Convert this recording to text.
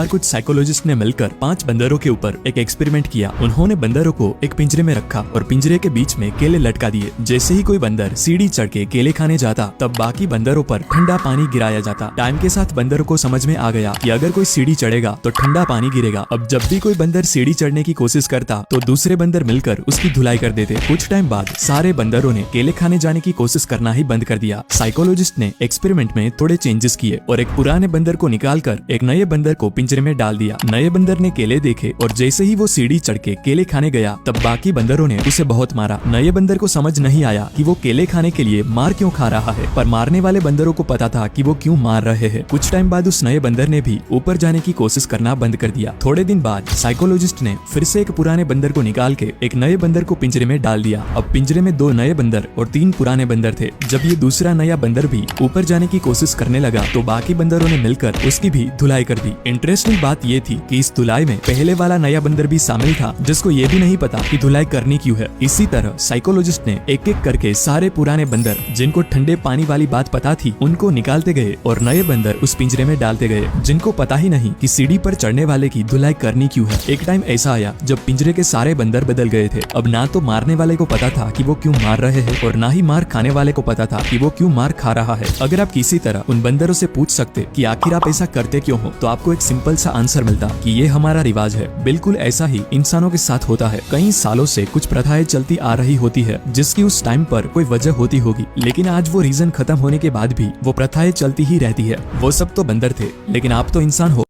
और कुछ साइकोलॉजिस्ट ने मिलकर 5 बंदरों के ऊपर एक एक्सपेरिमेंट किया। उन्होंने बंदरों को एक पिंजरे में रखा और पिंजरे के बीच में केले लटका दिए। जैसे ही कोई बंदर सीढ़ी चढ़ के केले खाने जाता, तब बाकी बंदरों पर ठंडा पानी गिराया जाता। टाइम के साथ बंदरों को समझ में आ गया कि अगर कोई सीढ़ी चढ़ेगा तो ठंडा पानी गिरेगा। अब जब भी कोई बंदर सीढ़ी चढ़ने की कोशिश करता तो दूसरे बंदर मिलकर उसकी धुलाई कर देते। कुछ टाइम बाद सारे बंदरों ने केले खाने जाने की कोशिश करना ही बंद कर दिया। साइकोलॉजिस्ट ने एक्सपेरिमेंट में थोड़े चेंजेस किए और एक पुराने बंदर को निकालकर एक नए बंदर को पिंजरे में डाल दिया। नए बंदर ने केले देखे और जैसे ही वो सीढ़ी चढ़ के केले खाने गया, तब बाकी बंदरों ने उसे बहुत मारा। नए बंदर को समझ नहीं आया कि वो केले खाने के लिए मार क्यों खा रहा है, पर मारने वाले बंदरों को पता था कि वो क्यों मार रहे हैं। कुछ टाइम बाद उस नए बंदर ने भी ऊपर जाने की कोशिश करना बंद कर दिया। थोड़े दिन बाद साइकोलॉजिस्ट ने फिर से एक पुराने बंदर को निकाल के एक नए बंदर को पिंजरे में डाल दिया। अब पिंजरे में 2 नए बंदर और 3 पुराने बंदर थे। जब ये दूसरा नया बंदर भी ऊपर जाने की कोशिश करने लगा तो बाकी बंदरों ने मिलकर उसकी भी धुलाई कर दी। इंटरेस्टिंग बात ये थी कि इस धुलाई में पहले वाला नया बंदर भी शामिल था, जिसको ये भी नहीं पता कि धुलाई करनी क्यों है। इसी तरह साइकोलॉजिस्ट ने एक एक करके सारे पुराने बंदर जिनको ठंडे पानी वाली बात पता थी उनको निकालते गए और नए बंदर उस पिंजरे में डालते गए, जिनको पता ही नहीं कि सीढ़ी पर चढ़ने वाले की धुलाई करनी क्यों है। एक टाइम ऐसा आया जब पिंजरे के सारे बंदर बदल गए थे। अब ना तो मारने वाले को पता था कि वो क्यों मार रहे हैं और ना ही मार खाने वाले को पता था कि वो क्यों मार खा रहा है। अगर आप किसी तरह उन बंदरों से पूछ सकते कि आखिर आप ऐसा करते क्यों हो, तो आपको एक सिंपल सा आंसर मिलता कि ये हमारा रिवाज है। बिल्कुल ऐसा ही इंसानों के साथ होता है। कई सालों से कुछ प्रथाएं चलती आ रही होती है जिसकी उस टाइम पर कोई वजह होती होगी, लेकिन आज वो रीजन खत्म होने के बाद भी वो प्रथाएं चलती ही रहती है। वो सब तो बंदर थे, लेकिन आप तो इंसान हो।